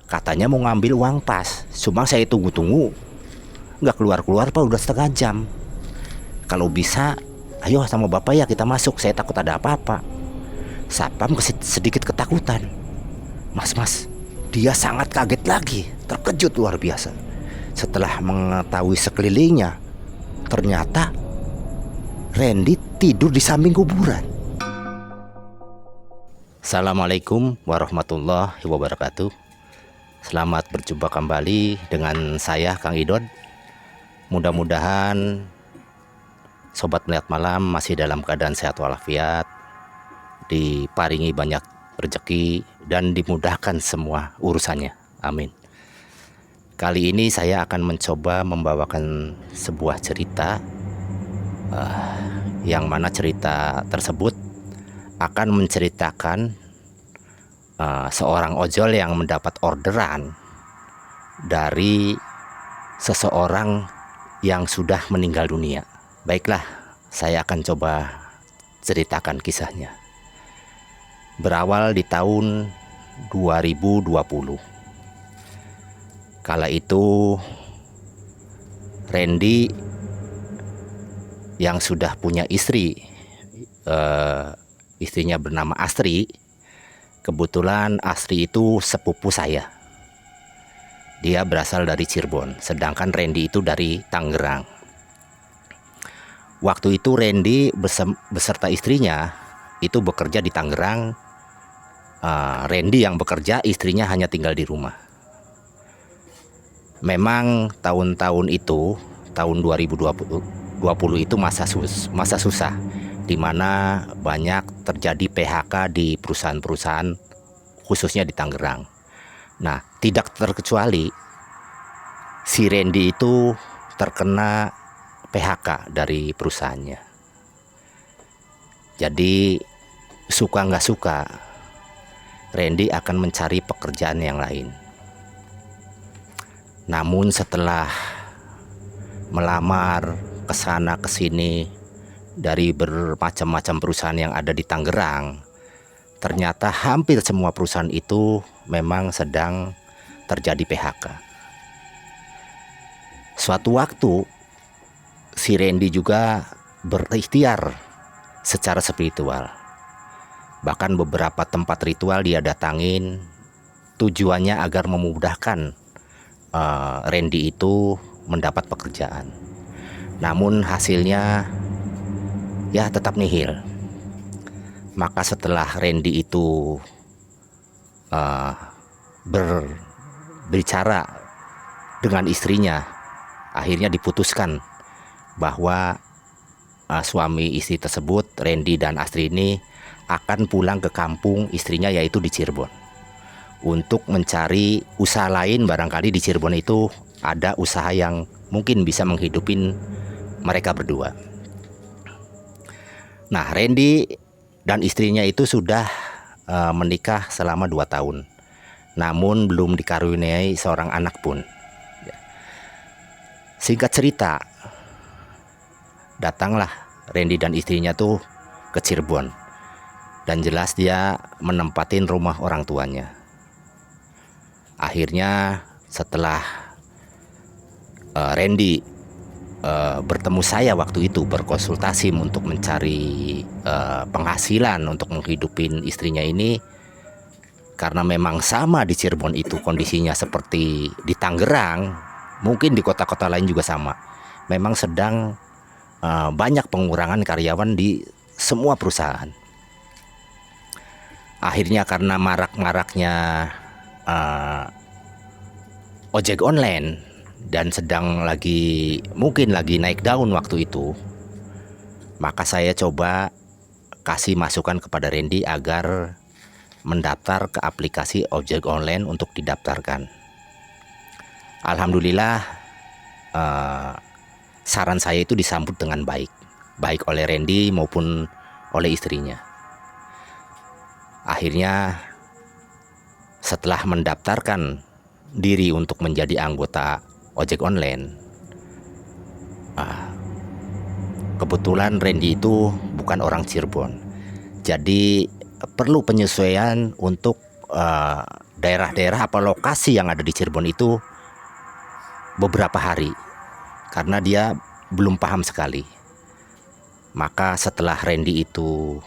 Katanya mau ngambil uang pas. Cuma saya tunggu-tunggu, nggak keluar-keluar pak, udah setengah jam. Kalau bisa, ayo sama bapak ya kita masuk. Saya takut ada apa-apa. Satpam sedikit ketakutan. Mas, dia sangat kaget lagi, terkejut luar biasa. Setelah mengetahui sekelilingnya, ternyata Randy tidur di samping kuburan. Assalamualaikum warahmatullahi wabarakatuh. Selamat berjumpa kembali dengan saya Kang Idon. Mudah-mudahan Sobat Melihat Malam masih dalam keadaan sehat walafiat, diparingi banyak rezeki dan dimudahkan semua urusannya. Amin. Kali ini saya akan mencoba membawakan sebuah cerita yang mana cerita tersebut akan menceritakan seorang ojol yang mendapat orderan dari seseorang yang sudah meninggal dunia. Baiklah, saya akan coba ceritakan kisahnya. Berawal di tahun 2020. Kala itu Randy yang sudah punya istri, istrinya bernama Astri. Kebetulan Astri itu sepupu saya. Dia berasal dari Cirebon, sedangkan Randy itu dari Tangerang. Waktu itu Randy beserta istrinya itu bekerja di Tangerang. Randy yang bekerja, istrinya hanya tinggal di rumah. Memang tahun-tahun itu, tahun 2020 itu masa susah, di mana banyak terjadi PHK di perusahaan-perusahaan khususnya di Tangerang. Nah, tidak terkecuali si Randy itu terkena PHK dari perusahaannya. Jadi suka nggak suka, Randy akan mencari pekerjaan yang lain. Namun setelah melamar ke sana ke sini dari bermacam-macam perusahaan yang ada di Tangerang, ternyata hampir semua perusahaan itu memang sedang terjadi PHK. Suatu waktu si Randy juga berikhtiar secara spiritual. Bahkan beberapa tempat ritual dia datangin, tujuannya agar memudahkan Randy itu mendapat pekerjaan. Namun hasilnya ya tetap nihil. Maka setelah Randy itu berbicara dengan istrinya, akhirnya diputuskan bahwa suami istri tersebut, Randy dan Astri ini, akan pulang ke kampung istrinya, yaitu di Cirebon, untuk mencari usaha lain. Barangkali di Cirebon itu ada usaha yang mungkin bisa menghidupin mereka berdua. Nah, Randy dan istrinya itu sudah menikah selama 2 tahun, namun belum dikaruniai seorang anak pun. Singkat cerita, datanglah Randy dan istrinya tuh ke Cirebon, dan jelas dia menempatin rumah orang tuanya. Akhirnya setelah Randy bertemu saya waktu itu, berkonsultasi untuk mencari penghasilan untuk menghidupin istrinya ini, karena memang sama di Cirebon itu kondisinya seperti di Tangerang, mungkin di kota-kota lain juga sama. Memang sedang banyak pengurangan karyawan di semua perusahaan. Akhirnya karena marak-maraknya ojek online dan mungkin lagi naik daun waktu itu, maka saya coba kasih masukan kepada Randy agar mendaftar ke aplikasi ojek online untuk didaftarkan. Alhamdulillah saran saya itu disambut dengan baik oleh Randy maupun oleh istrinya. Akhirnya setelah mendaftarkan diri untuk menjadi anggota ojek online, kebetulan Randy itu bukan orang Cirebon, jadi perlu penyesuaian untuk daerah-daerah apa lokasi yang ada di Cirebon itu beberapa hari, karena dia belum paham sekali. Maka setelah Randy itu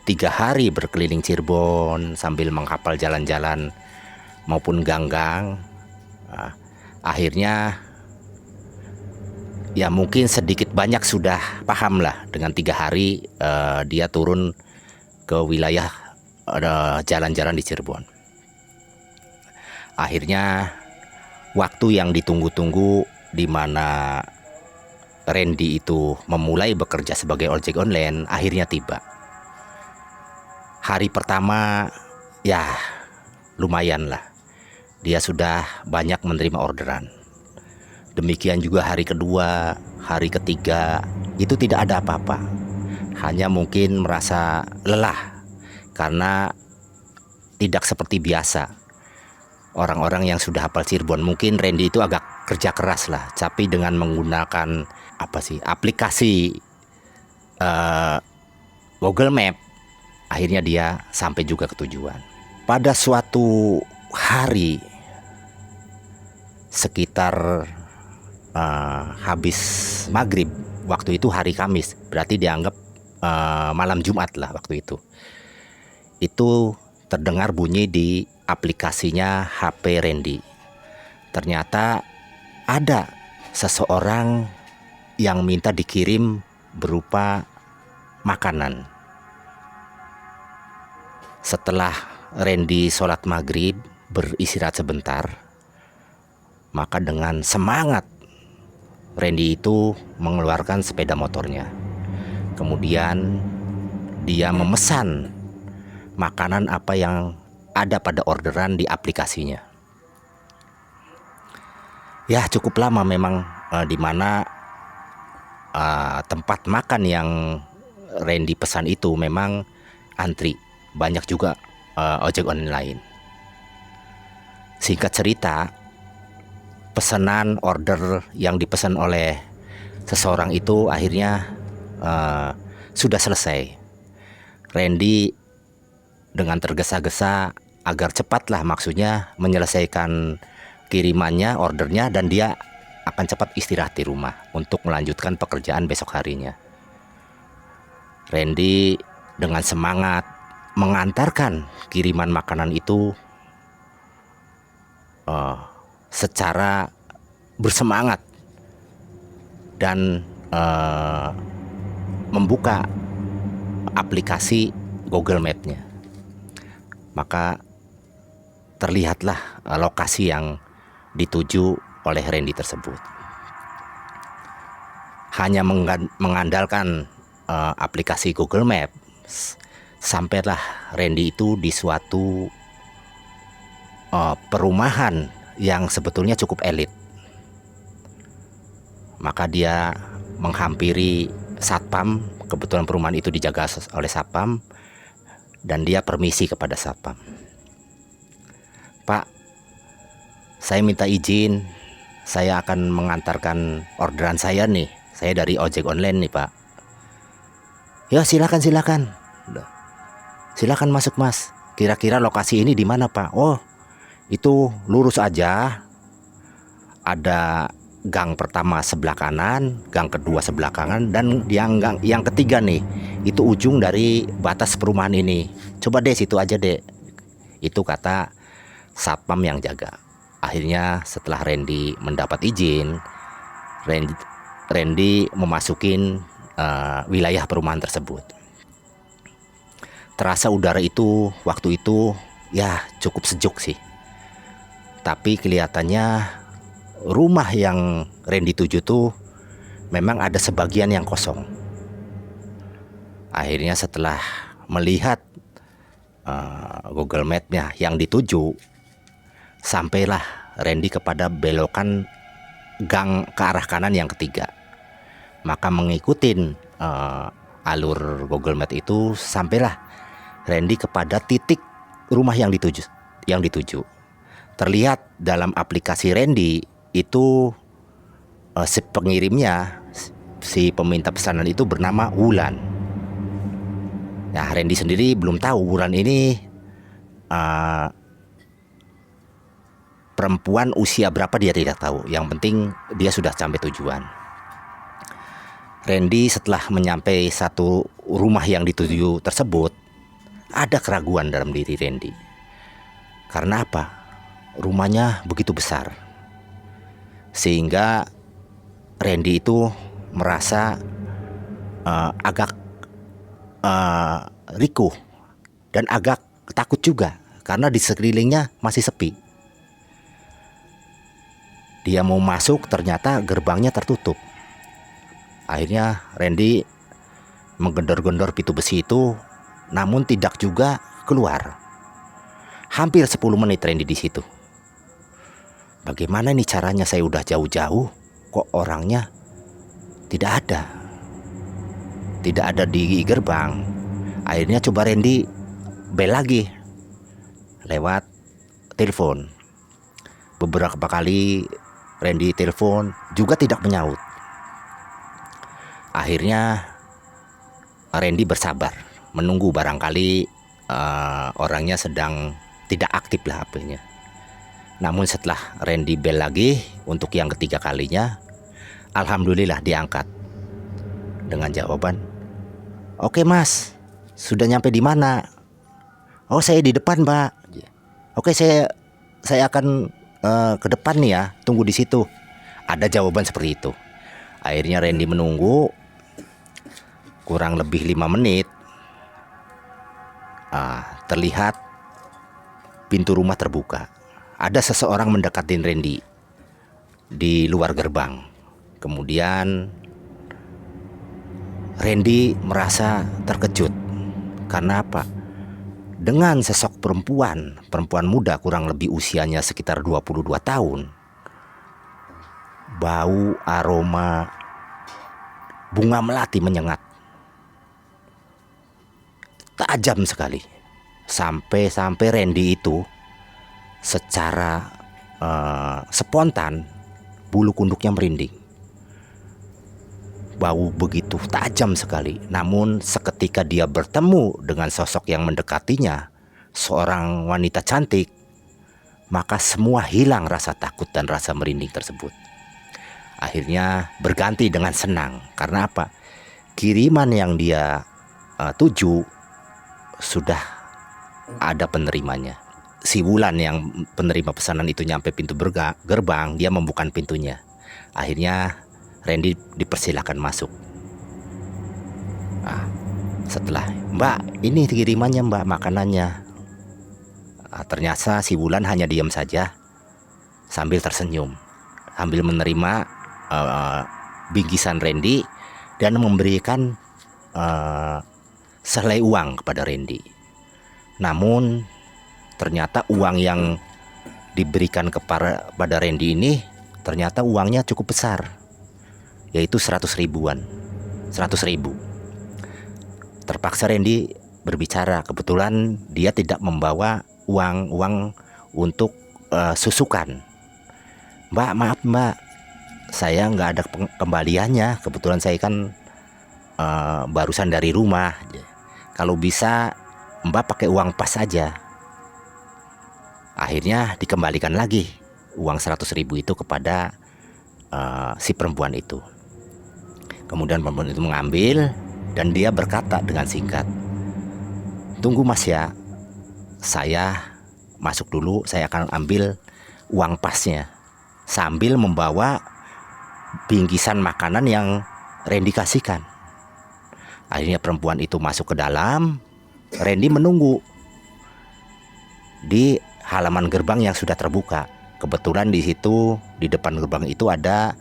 3 hari berkeliling Cirebon sambil menghafal jalan-jalan maupun gang-gang, akhirnya ya mungkin sedikit banyak sudah paham lah. Dengan 3 hari dia turun ke wilayah jalan-jalan di Cirebon. Akhirnya waktu yang ditunggu-tunggu, di mana Randy itu memulai bekerja sebagai ojek online, akhirnya tiba. Hari pertama ya lumayan lah, dia sudah banyak menerima orderan. Demikian juga hari kedua, hari ketiga, itu tidak ada apa-apa. Hanya mungkin merasa lelah karena tidak seperti biasa orang-orang yang sudah hafal Cirebon. Mungkin Randy itu agak kerja keras lah, tapi dengan menggunakan aplikasi Google Map, akhirnya dia sampai juga ke tujuan. Pada suatu hari sekitar habis maghrib, waktu itu hari Kamis, berarti dianggap malam Jumat lah waktu itu. Itu terdengar bunyi di aplikasinya HP Randy. Ternyata ada seseorang yang minta dikirim berupa makanan. Setelah Randy sholat maghrib, beristirahat sebentar, maka dengan semangat Randy itu mengeluarkan sepeda motornya. Kemudian dia memesan makanan apa yang ada pada orderan di aplikasinya. Ya cukup lama memang, di mana tempat makan yang Randy pesan itu memang antri. Banyak juga ojek online lain. Singkat cerita, pesanan order yang dipesan oleh seseorang itu akhirnya sudah selesai. Randy dengan tergesa-gesa agar cepatlah, maksudnya menyelesaikan kirimannya, ordernya, dan dia akan cepat istirahat di rumah untuk melanjutkan pekerjaan besok harinya. Randy dengan semangat mengantarkan kiriman makanan itu secara bersemangat dan membuka aplikasi Google Map-nya. Maka terlihatlah lokasi yang dituju oleh Randy tersebut. Hanya mengandalkan aplikasi Google Map, sampailah Randy itu di suatu perumahan yang sebetulnya cukup elit. Maka dia menghampiri satpam, kebetulan perumahan itu dijaga oleh satpam, dan dia permisi kepada satpam. Pak, saya minta izin, saya akan mengantarkan orderan saya nih. Saya dari ojek online nih, Pak. Ya silakan. Silakan masuk, Mas. Kira-kira lokasi ini di mana, Pak? Oh, itu lurus aja. Ada gang pertama sebelah kanan, gang kedua sebelah kanan, dan yang ketiga nih, itu ujung dari batas perumahan ini. Coba deh situ aja deh. Itu kata satpam yang jaga. Akhirnya setelah Randy mendapat izin, Randy memasukin wilayah perumahan tersebut. Terasa udara itu waktu itu ya cukup sejuk sih. Tapi kelihatannya rumah yang Randy tuju tuh memang ada sebagian yang kosong. Akhirnya setelah melihat Google Map-nya yang dituju, sampailah Randy kepada belokan gang ke arah kanan yang ketiga. Maka mengikuti alur Google Map itu, sampailah Randy kepada titik rumah yang dituju. Terlihat dalam aplikasi Randy itu si pengirimnya, si peminta pesanan itu bernama Wulan. Nah, Randy sendiri belum tahu Wulan ini Perempuan usia berapa dia tidak tahu. Yang penting dia sudah sampai tujuan. Randy setelah menyampai satu rumah yang dituju tersebut, ada keraguan dalam diri Randy. Karena apa? Rumahnya begitu besar, sehingga Randy itu merasa agak rikuh dan agak takut juga karena di sekelilingnya masih sepi. Dia mau masuk, ternyata gerbangnya tertutup. Akhirnya Randy menggendor-gendor pintu besi itu, namun tidak juga keluar. Hampir 10 menit Randy di situ. Bagaimana nih caranya, saya udah jauh-jauh kok orangnya tidak ada. Tidak ada di gerbang. Akhirnya coba Randy bel lagi lewat telepon. Beberapa kali Randy telepon juga tidak menyaut. Akhirnya Randy bersabar menunggu, barangkali orangnya sedang tidak aktif lah HP-nya. Namun setelah Randy bel lagi untuk yang ketiga kalinya, alhamdulillah diangkat dengan jawaban, "Oke mas, sudah nyampe di mana?" "Oh saya di depan mbak." "Oke saya akan ke depan nih ya, tunggu di situ." Ada jawaban seperti itu. Akhirnya Randy menunggu kurang lebih 5 menit. Terlihat pintu rumah terbuka. Ada seseorang mendekatin Randy di luar gerbang. Kemudian Randy merasa terkejut. Karena apa? Dengan sosok perempuan muda kurang lebih usianya sekitar 22 tahun. Bau aroma bunga melati menyengat. Tajam sekali. Sampai Randy itu secara spontan bulu kunduknya merinding. Bau begitu tajam sekali. Namun seketika dia bertemu dengan sosok yang mendekatinya, seorang wanita cantik, maka semua hilang rasa takut dan rasa merinding tersebut. Akhirnya berganti dengan senang. Karena apa? Kiriman yang dia tuju sudah ada penerimanya. Si Wulan yang penerima pesanan itu nyampe pintu gerbang, dia membuka pintunya. Akhirnya Randy dipersilakan masuk. Setelah, "Mbak, ini kirimannya mbak, makanannya." Ternyata si Wulan hanya diam saja sambil tersenyum, sambil menerima bingkisan Randy dan memberikan sehelai uang kepada Randy. Namun ternyata uang yang diberikan kepada Randy ini ternyata uangnya cukup besar, yaitu 100 ribuan. 100 ribu. Terpaksa Randy berbicara. Kebetulan dia tidak membawa uang untuk susukan. "Mbak, maaf mbak, saya nggak ada kembaliannya. Kebetulan saya kan barusan dari rumah. Kalau bisa mbak pakai uang pas aja." Akhirnya dikembalikan lagi uang 100 ribu itu kepada si perempuan itu. Kemudian perempuan itu mengambil dan dia berkata dengan singkat, "Tunggu mas ya, saya masuk dulu, saya akan ambil uang pasnya." Sambil membawa bingkisan makanan yang Randy kasihkan. Akhirnya perempuan itu masuk ke dalam. Randy menunggu di halaman gerbang yang sudah terbuka. Kebetulan di situ, di depan gerbang itu ada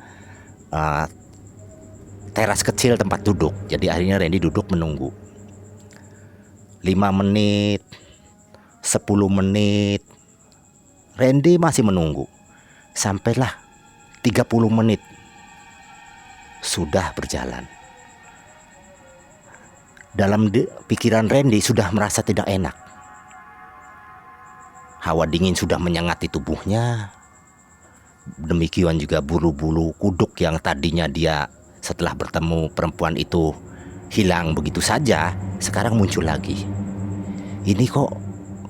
teras kecil tempat duduk. Jadi akhirnya Randy duduk menunggu. 5 menit, 10 menit, Randy masih menunggu. Sampailah 30 menit sudah berjalan. Dalam pikiran Randy sudah merasa tidak enak. Hawa dingin sudah menyengati tubuhnya. Demikian juga bulu-bulu kuduk yang tadinya dia setelah bertemu perempuan itu hilang begitu saja, sekarang muncul lagi. Ini kok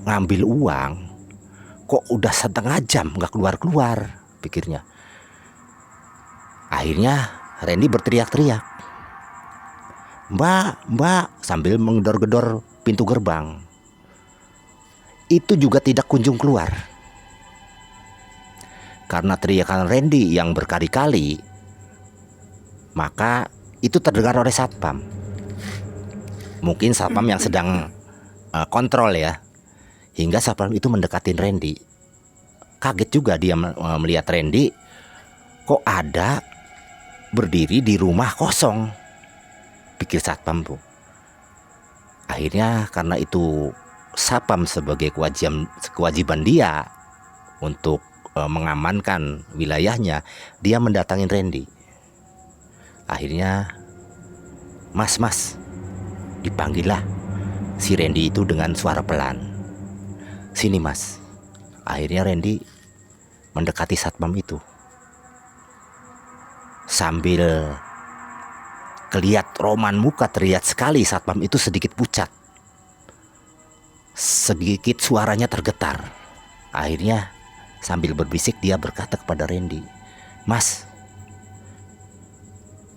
ngambil uang Kok udah setengah jam nggak keluar-keluar, pikirnya. Akhirnya Randy berteriak-teriak, "Mbak, mbak," sambil menggedor-gedor pintu gerbang. Itu juga tidak kunjung keluar. Karena teriakan Randy yang berkali-kali, maka itu terdengar oleh satpam. Mungkin satpam yang sedang kontrol ya. Hingga satpam itu mendekatin Randy. Kaget juga dia melihat Randy kok ada berdiri di rumah kosong, pikir satpam tuh. Akhirnya karena itu satpam sebagai kewajiban dia untuk mengamankan wilayahnya, dia mendatangin Randy. Akhirnya, mas, dipanggil lah si Randy itu dengan suara pelan. "Sini mas." Akhirnya Randy mendekati satpam itu. Sambil kelihat roman muka, terlihat sekali satpam itu sedikit pucat. Sedikit suaranya tergetar. Akhirnya sambil berbisik dia berkata kepada Randy, Mas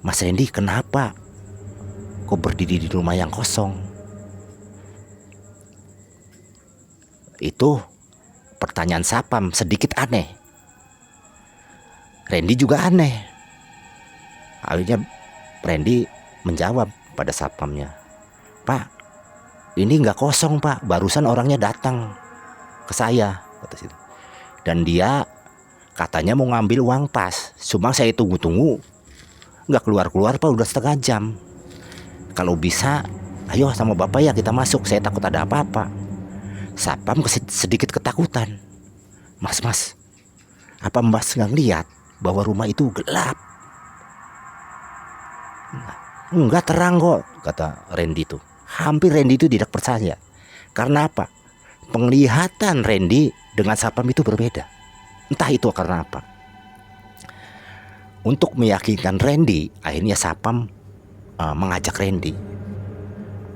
Randy, kenapa kok berdiri di rumah yang kosong?" Itu pertanyaan satpam sedikit aneh. Randy juga aneh. Akhirnya Randy menjawab pada satpamnya, "Pak, ini nggak kosong pak, barusan orangnya datang ke saya," kata situ. "Dan dia katanya mau ngambil uang pas, cuma saya tunggu-tunggu nggak keluar-keluar pak, udah setengah jam. Kalau bisa, ayo sama bapak ya kita masuk, saya takut ada apa-apa." Satpam sedikit ketakutan. Mas, apa mas nggak ngeliat bahwa rumah itu gelap?" "Enggak, terang kok," kata Randy itu. Hampir Randy itu tidak percaya. Karena apa? Penglihatan Randy dengan satpam itu berbeda. Entah itu karena apa. Untuk meyakinkan Randy, akhirnya satpam mengajak Randy.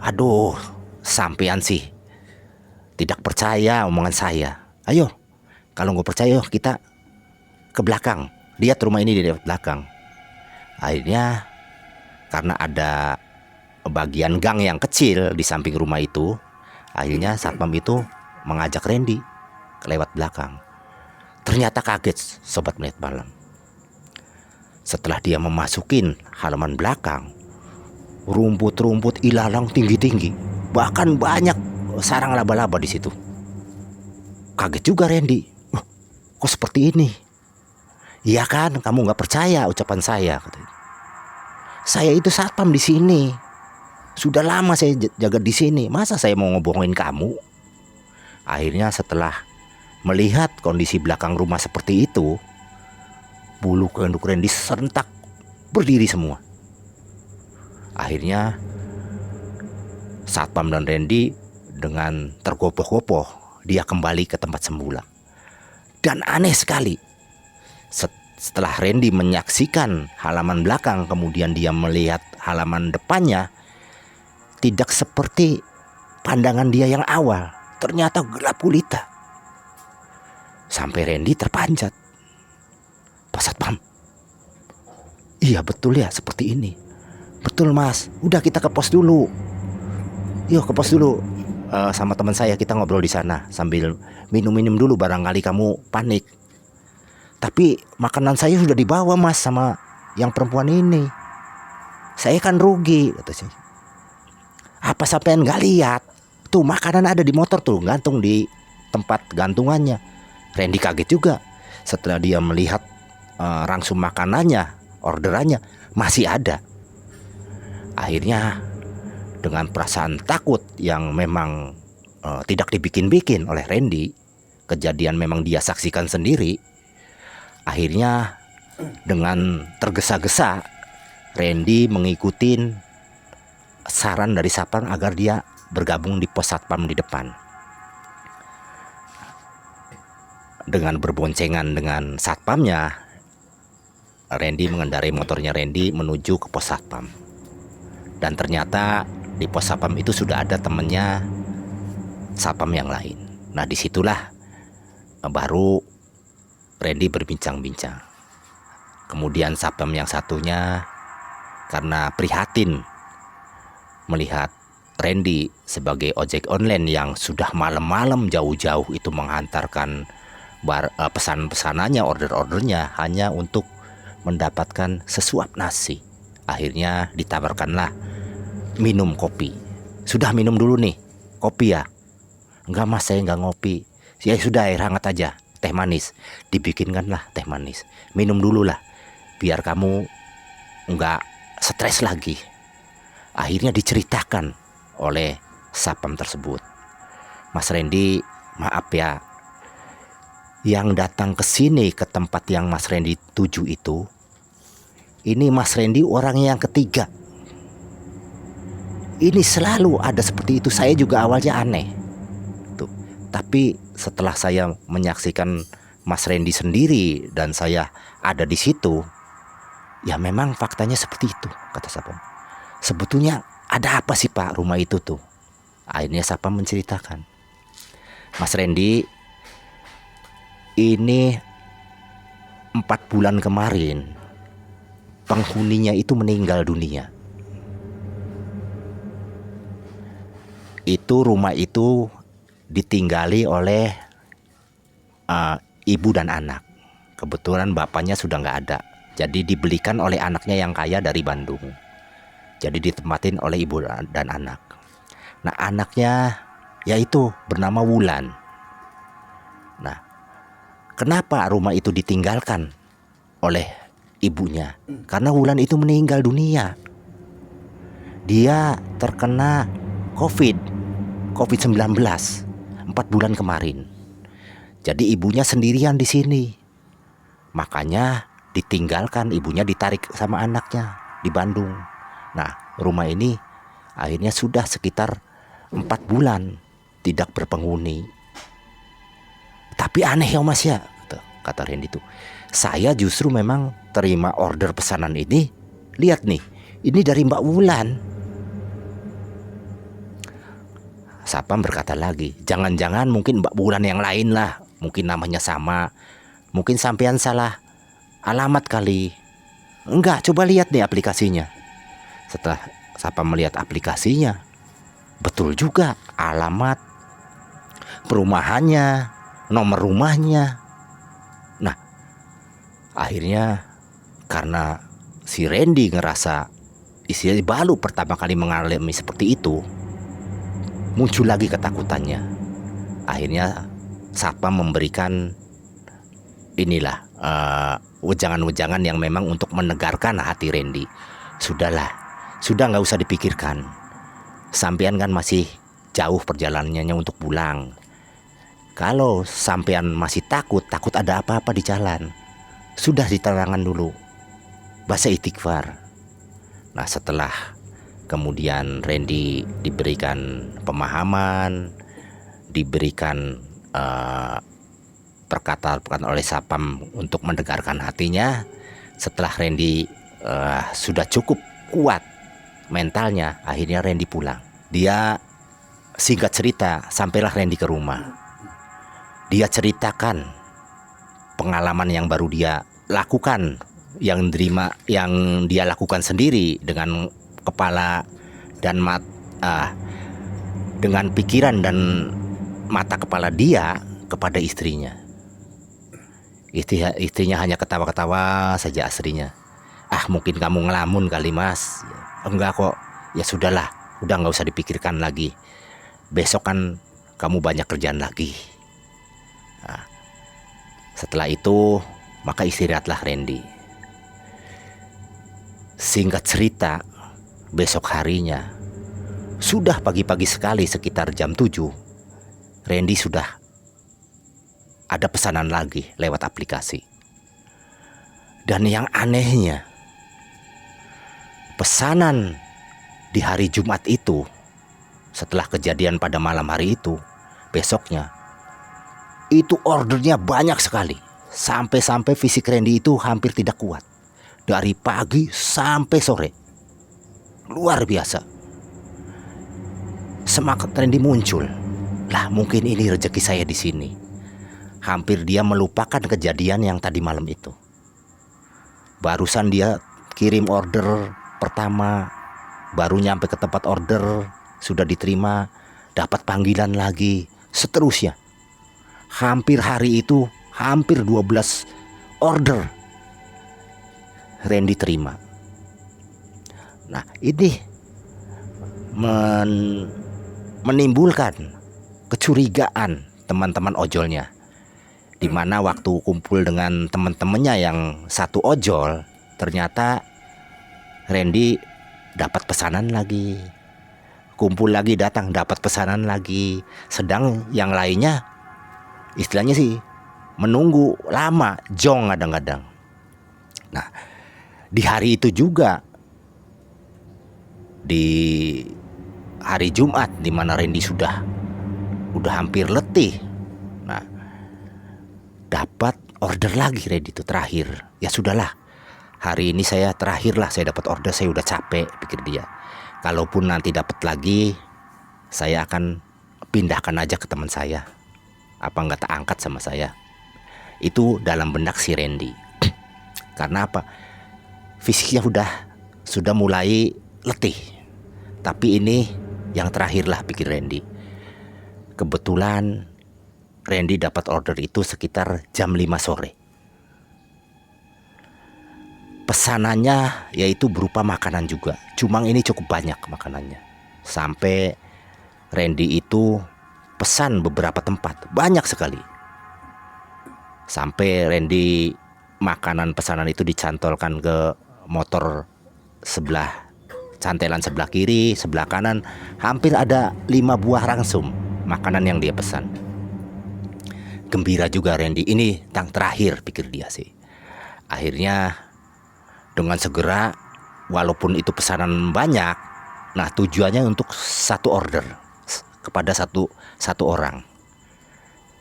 "Aduh, sampean sih tidak percaya omongan saya. Ayo, kalau nggak percaya kita ke belakang. Lihat rumah ini di belakang." Akhirnya karena ada bagian gang yang kecil di samping rumah itu, akhirnya satpam itu mengajak Randy lewat belakang. Ternyata kaget sobat melihat malam. Setelah dia memasukin halaman belakang, rumput-rumput ilalang tinggi-tinggi, bahkan banyak sarang laba-laba di situ. Kaget juga Randy. Kok seperti ini? "Iya kan, kamu nggak percaya ucapan saya," katanya. "Saya itu satpam di sini. Sudah lama saya jaga di sini. Masa saya mau ngebohongin kamu?" Akhirnya setelah melihat kondisi belakang rumah seperti itu, bulu kuduk Randy serentak berdiri semua. Akhirnya satpam dan Randy dengan tergopoh-gopoh dia kembali ke tempat semula. Dan aneh sekali, setelah Randy menyaksikan halaman belakang, kemudian dia melihat halaman depannya, tidak seperti pandangan dia yang awal. Ternyata gelap gulita. Sampai Randy terpanjat. "Pak Satpam, iya betul ya seperti ini." "Betul mas, udah kita ke pos dulu. Yuk ke pos dulu, sama teman saya kita ngobrol di sana sambil minum-minum dulu, barangkali kamu panik. Tapi makanan saya sudah dibawa mas sama yang perempuan ini. Saya kan rugi," kata sih. "Apa sampean nggak lihat? Tuh makanan ada di motor tuh, gantung di tempat gantungannya." Randy kaget juga setelah dia melihat rangsum makanannya, orderannya masih ada. Akhirnya dengan perasaan takut yang memang tidak dibikin-bikin oleh Randy, kejadian memang dia saksikan sendiri. Akhirnya dengan tergesa-gesa Randy mengikuti saran dari satpam agar dia bergabung di pos satpam di depan. Dengan berboncengan dengan satpamnya, Randy mengendarai motornya Randy menuju ke pos satpam. Dan ternyata di pos satpam itu sudah ada temannya satpam yang lain. Nah disitulah baru Randy berbincang-bincang. Kemudian satpam yang satunya karena prihatin melihat Randy sebagai ojek online yang sudah malam-malam jauh-jauh itu menghantarkan pesan-pesanannya, order-ordernya hanya untuk mendapatkan sesuap nasi. Akhirnya ditawarkanlah minum kopi. Sudah minum dulu nih kopi ya? Enggak mas, saya enggak ngopi. Ya sudah, air hangat aja, teh manis. Dibikinkanlah teh manis. Minum dulu lah, biar kamu enggak stres lagi. Akhirnya diceritakan oleh satpam tersebut. Mas Randy, maaf ya, yang datang ke sini, ke tempat yang Mas Randy tuju itu, ini Mas Randy orang yang ketiga. Ini selalu ada seperti itu. Saya juga awalnya aneh. Tapi setelah saya menyaksikan Mas Randy sendiri dan saya ada di situ, ya memang faktanya seperti itu, kata satpam. Sebetulnya ada apa sih Pak rumah itu tuh? Akhirnya satpam menceritakan, Mas Randy, ini 4 bulan kemarin penghuninya itu meninggal dunia. Itu rumah itu ditinggali oleh ibu dan anak. Kebetulan bapaknya sudah nggak ada, jadi dibelikan oleh anaknya yang kaya dari Bandung. Jadi ditempatin oleh ibu dan anak. Nah anaknya yaitu bernama Wulan. Nah kenapa rumah itu ditinggalkan oleh ibunya? Karena Wulan itu meninggal dunia. Dia terkena COVID-19 4 bulan kemarin. Jadi ibunya sendirian di sini. Makanya ditinggalkan, ibunya ditarik sama anaknya di Bandung. Nah, rumah ini akhirnya sudah sekitar 4 bulan tidak berpenghuni. Tapi aneh ya Mas ya, kata Randy itu. Saya justru memang terima order pesanan ini. Lihat nih, ini dari Mbak Wulan. Satpam berkata lagi, jangan-jangan mungkin Mbak Wulan yang lain lah, mungkin namanya sama, mungkin sampean salah alamat kali. Enggak, coba lihat nih aplikasinya. Setelah Satpam melihat aplikasinya, betul juga alamat, perumahannya, nomor rumahnya. Nah, akhirnya karena si Randy ngerasa istilahnya baru pertama kali mengalami seperti itu, muncul lagi ketakutannya. Akhirnya satpam memberikan inilah wejangan-wejangan yang memang untuk menegarkan hati Randy. Sudahlah, sudah nggak usah dipikirkan. Sampean kan masih jauh perjalanannya untuk pulang. Kalau sampean masih takut ada apa-apa di jalan, sudah ditenangkan dulu, baca istighfar. Nah setelah kemudian Randy diberikan pemahaman, diberikan perkataan oleh satpam untuk mendegarkan hatinya. Setelah Randy sudah cukup kuat mentalnya, akhirnya Randy pulang. Dia singkat cerita, sampailah Randy ke rumah. Dia ceritakan pengalaman yang baru dia lakukan, yang dia lakukan sendiri dengan kepala dan dengan pikiran dan mata kepala dia kepada istrinya. Istrinya hanya ketawa-ketawa saja aslinya. Ah mungkin kamu ngelamun kali mas. Enggak kok, ya sudahlah, udah nggak usah dipikirkan lagi. Besok kan kamu banyak kerjaan lagi. Nah, setelah itu maka istirahatlah Randy. Singkat cerita, besok harinya sudah pagi-pagi sekali sekitar jam 7, Randy sudah ada pesanan lagi lewat aplikasi. Dan yang anehnya, pesanan di hari Jumat itu, setelah kejadian pada malam hari itu, besoknya itu ordernya banyak sekali. Sampai-sampai fisik Randy itu hampir tidak kuat. Dari pagi sampai sore. Luar biasa. Semangat Randy muncul. Lah mungkin ini rezeki saya di sini. Hampir dia melupakan kejadian yang tadi malam itu. Barusan dia kirim order pertama, baru nyampe ke tempat order, sudah diterima, dapat panggilan lagi, seterusnya. Hampir hari itu, hampir 12 order Randy terima. Nah, ini menimbulkan kecurigaan teman-teman ojolnya. Dimana waktu kumpul dengan teman-temannya yang satu ojol, ternyata Randy dapat pesanan lagi. Kumpul lagi, datang dapat pesanan lagi. Sedang yang lainnya istilahnya sih menunggu lama, jong kadang-kadang. Nah, di hari itu juga, di hari Jumat, di mana Randy sudah hampir letih. Nah, dapat order lagi Randy itu terakhir. Ya sudahlah, hari ini saya terakhir lah saya dapat order, saya udah capek, pikir dia. Kalaupun nanti dapat lagi, saya akan pindahkan aja ke teman saya. Apa nggak tak angkat sama saya? Itu dalam benak si Randy. Karena apa? Fisiknya sudah mulai letih. Tapi ini yang terakhir lah, pikir Randy. Kebetulan Randy dapat order itu sekitar jam 5 sore. Pesanannya yaitu berupa makanan juga. Cuma ini cukup banyak makanannya. Sampai Randy itu pesan beberapa tempat, banyak sekali. Sampai Randy makanan pesanan itu dicantolkan ke motor sebelah, cantelan sebelah kiri, sebelah kanan. Hampir ada 5 buah rangsum makanan yang dia pesan. Gembira juga Randy, ini yang terakhir, pikir dia sih. Akhirnya dengan segera, walaupun itu pesanan banyak, nah tujuannya untuk satu order kepada satu orang.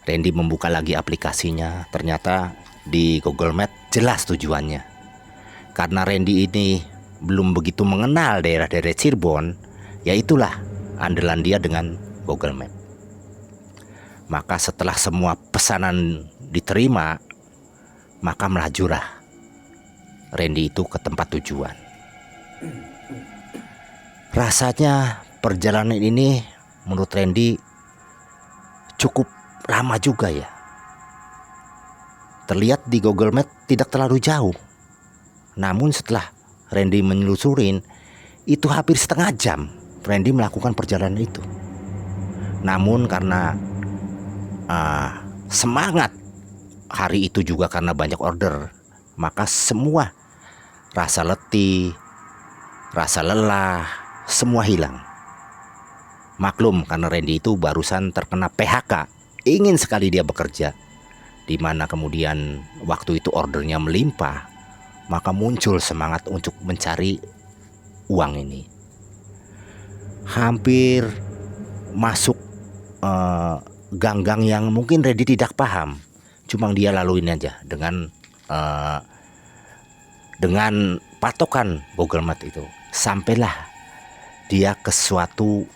Randy membuka lagi aplikasinya, ternyata di Google Map jelas tujuannya. Karena Randy ini belum begitu mengenal daerah-daerah Cirebon, ya itulah andalan dia dengan Google Map. Maka setelah semua pesanan diterima, maka melajulah Randy itu ke tempat tujuan. Rasanya perjalanan ini menurut Randy cukup lama juga ya. Terlihat di Google Map tidak terlalu jauh. Namun setelah Randy menelusurin, itu hampir setengah jam Randy melakukan perjalanan itu. Namun karena semangat hari itu juga karena banyak order, maka semua rasa letih, rasa lelah, semua hilang. Maklum karena Randy itu barusan terkena PHK, ingin sekali dia bekerja. Di mana kemudian waktu itu ordernya melimpah, maka muncul semangat untuk mencari uang ini. Hampir masuk gang-gang yang mungkin Randy tidak paham, cuma dia laluin aja dengan patokan Google Map itu. Sampailah dia ke suatu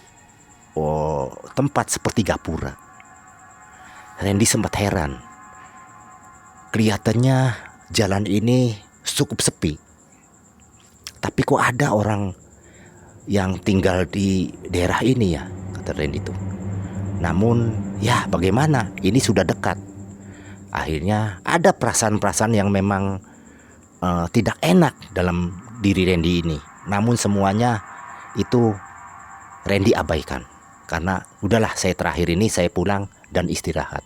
tempat seperti gapura. Randy sempat heran. Kelihatannya jalan ini cukup sepi. Tapi kok ada orang yang tinggal di daerah ini ya, kata Randy itu. Namun ya bagaimana, ini sudah dekat. Akhirnya ada perasaan-perasaan yang memang tidak enak dalam diri Randy ini. Namun semuanya itu Randy abaikan. Karena udahlah, saya terakhir ini saya pulang dan istirahat.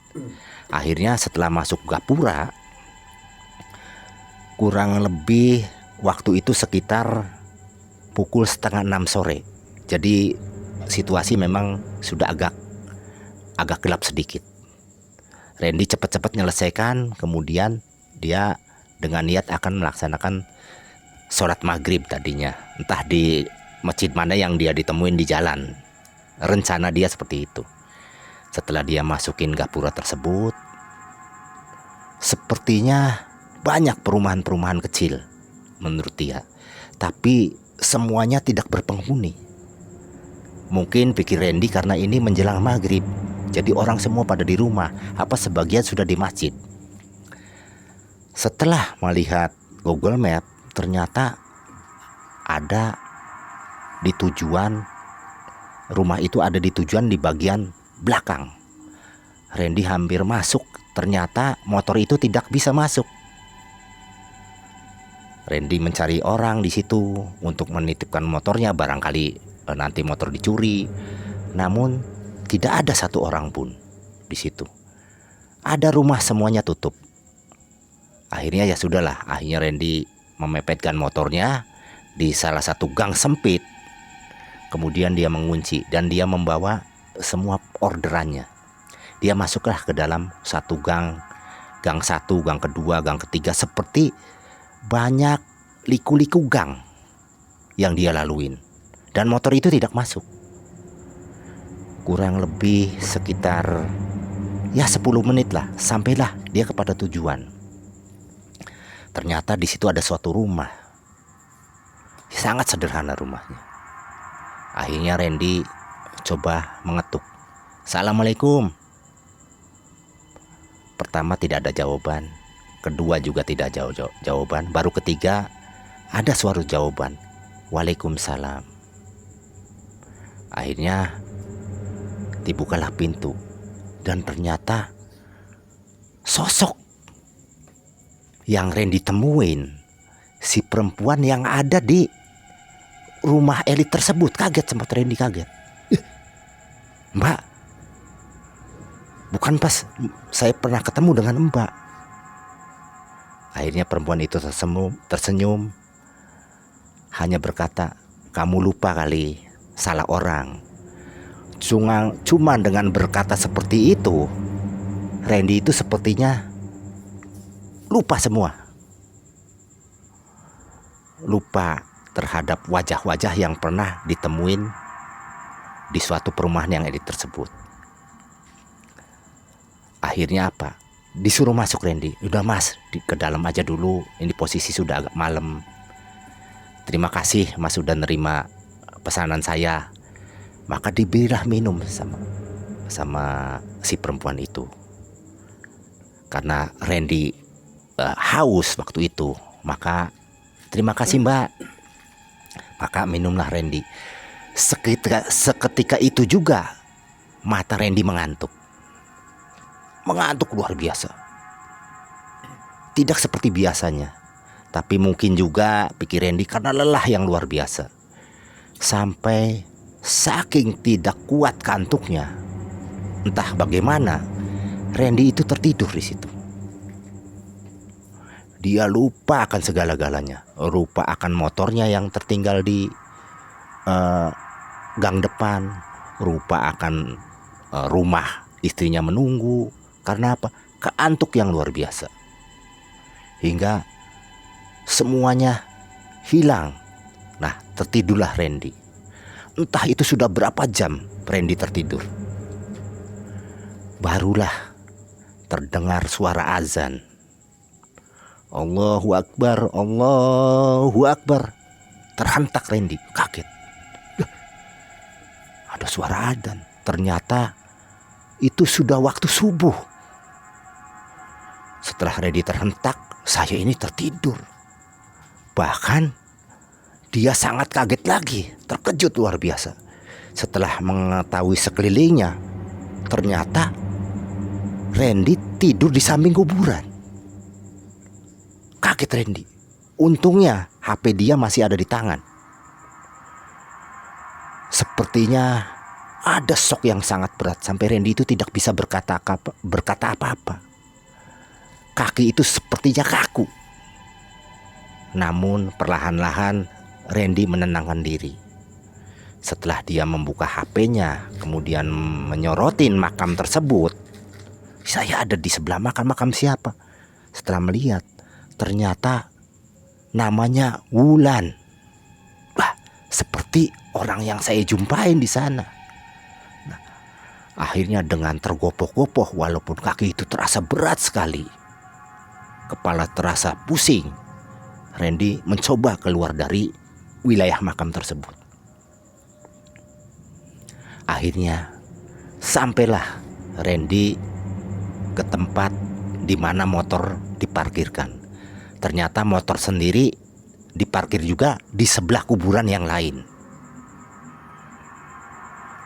Akhirnya setelah masuk gapura, kurang lebih waktu itu sekitar pukul 5:30 sore. Jadi situasi memang sudah agak gelap sedikit. Randy cepat-cepat menyelesaikan, kemudian dia dengan niat akan melaksanakan sholat maghrib tadinya. Entah di masjid mana yang dia ditemuin di jalan. Rencana dia seperti itu. Setelah dia masukin gapura tersebut, sepertinya banyak perumahan-perumahan kecil menurut dia. Tapi semuanya tidak berpenghuni. Mungkin pikir Randy karena ini menjelang maghrib, Jadi orang semua pada di rumah, sebagian sudah di masjid. Setelah melihat Google Map, ternyata ada di tujuan, rumah itu ada di tujuan di bagian belakang. Randy hampir masuk, ternyata motor itu tidak bisa masuk. Randy mencari orang di situ untuk menitipkan motornya, barangkali nanti motor dicuri. Namun tidak ada satu orang pun di situ. Ada rumah semuanya tutup. Akhirnya ya sudahlah, akhirnya Randy memepetkan motornya di salah satu gang sempit. Kemudian dia mengunci dan dia membawa semua orderannya. Dia masuklah ke dalam satu gang, gang satu, gang kedua, gang ketiga, seperti banyak liku-liku gang yang dia laluin. Dan motor itu tidak masuk. Kurang lebih sekitar 10 menit lah, sampailah dia kepada tujuan. Ternyata di situ ada suatu rumah. Sangat sederhana rumahnya. Akhirnya Randy coba mengetuk. Assalamualaikum. Pertama tidak ada jawaban. Kedua juga tidak jawaban. Baru ketiga ada suara jawaban. Waalaikumsalam. Akhirnya dibukalah pintu. Dan ternyata sosok yang Randy temuin, si perempuan yang ada di rumah elit tersebut. Kaget, sempat Randy kaget. Mbak, bukan pas saya pernah ketemu dengan Mbak. Akhirnya perempuan itu tersenyum, hanya berkata, kamu lupa kali, salah orang. Cuma dengan berkata seperti itu, Randy itu sepertinya lupa semua. Lupa terhadap wajah-wajah yang pernah ditemuin di suatu perumahan yang elit tersebut. Akhirnya apa? Disuruh masuk Randy. Udah mas, ke dalam aja dulu. Ini posisi sudah agak malam. Terima kasih mas sudah nerima pesanan saya. Maka diberilah minum sama si perempuan itu. Karena Randy haus waktu itu, maka terima kasih mbak. Maka minumlah Randy. Seketika itu juga mata Randy mengantuk luar biasa. Tidak seperti biasanya, tapi mungkin juga pikir Randy karena lelah yang luar biasa. Sampai saking tidak kuat kantuknya, entah bagaimana Randy itu tertidur di situ. Dia lupa akan segala-galanya, lupa akan motornya yang tertinggal di gang depan, lupa akan rumah istrinya menunggu. Karena apa? Keantuk yang luar biasa. Hingga semuanya hilang. Nah, tertidurlah Randy. Entah itu sudah berapa jam Randy tertidur. Barulah terdengar suara azan. Allahu Akbar, Allahu Akbar. Terhentak Randy, kaget. Ada suara adzan. Ternyata itu sudah waktu subuh. Setelah Randy terhentak, saya ini tertidur. Bahkan dia sangat kaget lagi, terkejut luar biasa. Setelah mengetahui sekelilingnya, ternyata Randy tidur di samping kuburan. Kaget Randy. Untungnya HP dia masih ada di tangan. Sepertinya ada shock yang sangat berat sampai Randy itu tidak bisa berkata apa-apa. Kaki itu sepertinya kaku. Namun perlahan-lahan Randy menenangkan diri. Setelah dia membuka HP-nya, kemudian menyorotin makam tersebut. Saya ada di sebelah makam siapa? Setelah melihat, ternyata namanya Wulan. Wah, seperti orang yang saya jumpain di sana. Nah, akhirnya dengan tergopoh-gopoh, walaupun kaki itu terasa berat sekali, kepala terasa pusing, Randy mencoba keluar dari wilayah makam tersebut. Akhirnya sampailah Randy ke tempat di mana motor diparkirkan. Ternyata motor sendiri diparkir juga di sebelah kuburan yang lain.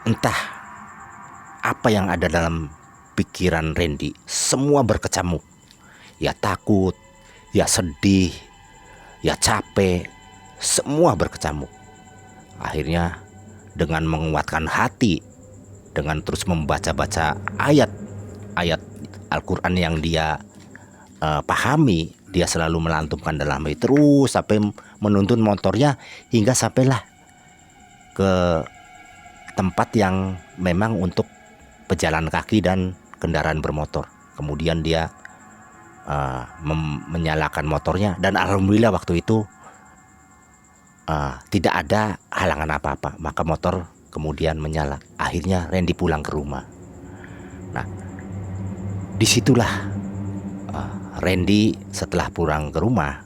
Entah apa yang ada dalam pikiran Randy, semua berkecamuk. Ya takut, ya sedih, ya capek, semua berkecamuk. Akhirnya dengan menguatkan hati, dengan terus membaca-baca ayat-ayat Al-Quran yang dia pahami, dia selalu melantunkan dalam hati terus sampai menuntun motornya hingga sampailah ke tempat yang memang untuk pejalan kaki dan kendaraan bermotor. Kemudian dia menyalakan motornya dan alhamdulillah waktu itu tidak ada halangan apa-apa, maka motor kemudian menyala. Akhirnya Randy pulang ke rumah. Nah, disitulah Randy setelah pulang ke rumah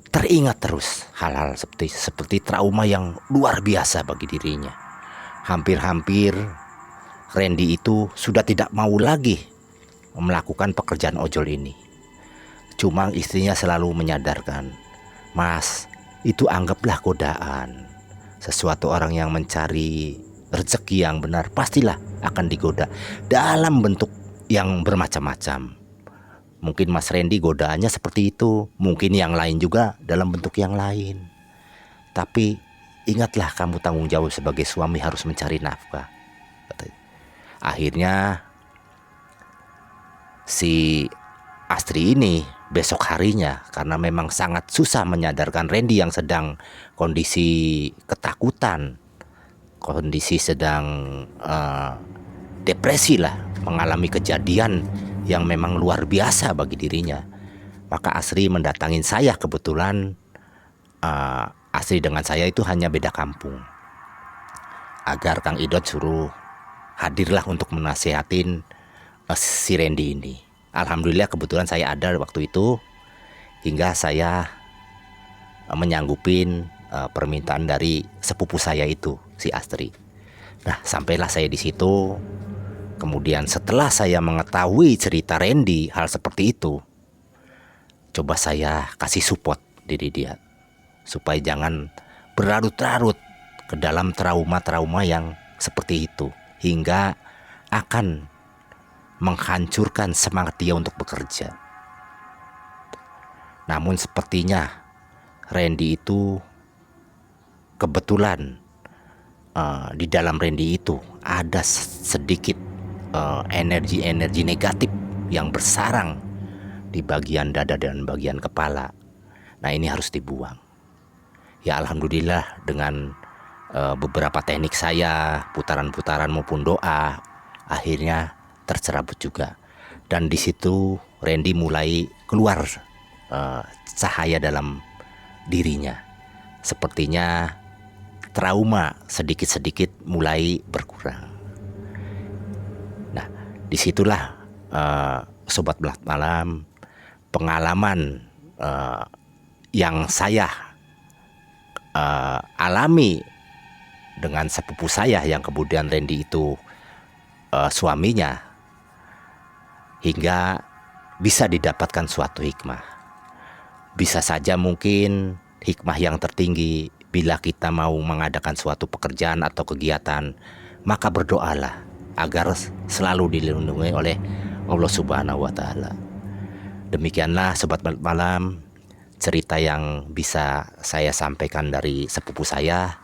teringat terus hal-hal seperti trauma yang luar biasa bagi dirinya. Hampir-hampir Randy itu sudah tidak mau lagi melakukan pekerjaan ojol ini. Cuma istrinya selalu menyadarkan, "Mas, itu anggaplah godaan. Sesuatu orang yang mencari rezeki yang benar pastilah akan digoda dalam bentuk yang bermacam-macam. Mungkin Mas Randy godaannya seperti itu, mungkin yang lain juga dalam bentuk yang lain. Tapi ingatlah, kamu tanggung jawab sebagai suami harus mencari nafkah." Akhirnya si Astri ini besok harinya, karena memang sangat susah menyadarkan Randy yang sedang kondisi ketakutan, kondisi sedang depresi lah, mengalami kejadian yang memang luar biasa bagi dirinya. Maka Asri mendatangin saya. Kebetulan Asri dengan saya itu hanya beda kampung. Agar Kang Idot suruh hadirlah untuk menasihatin si Randy ini. Alhamdulillah kebetulan saya ada waktu itu, hingga saya menyanggupin permintaan dari sepupu saya itu, si Astri. Nah, sampailah saya di situ. Kemudian setelah saya mengetahui cerita Randy hal seperti itu, coba saya kasih support diri dia supaya jangan berlarut-larut ke dalam trauma-trauma yang seperti itu, hingga akan menghancurkan semangat dia untuk bekerja. Namun sepertinya Randy itu kebetulan di dalam Randy itu ada sedikit energi-energi negatif yang bersarang di bagian dada dan bagian kepala. Nah, ini harus dibuang. Ya alhamdulillah dengan beberapa teknik saya, putaran-putaran maupun doa, akhirnya tercerabut juga. Dan di situ Randy mulai keluar cahaya dalam dirinya. Sepertinya trauma sedikit-sedikit mulai berkurang. Nah, disitulah Sobat Belah Malam, pengalaman yang saya alami dengan sepupu saya yang kemudian Randy itu suaminya, hingga bisa didapatkan suatu hikmah. Bisa saja mungkin hikmah yang tertinggi bila kita mau mengadakan suatu pekerjaan atau kegiatan, maka berdoalah agar selalu dilindungi oleh Allah Subhanahu wa Ta'ala. Demikianlah Sobat Malam, cerita yang bisa saya sampaikan dari sepupu saya.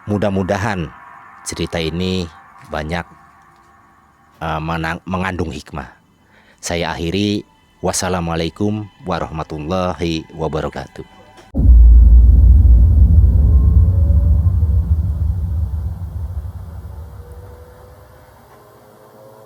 Mudah-mudahan cerita ini banyak mengandung hikmah. Saya akhiri, wassalamualaikum warahmatullahi wabarakatuh.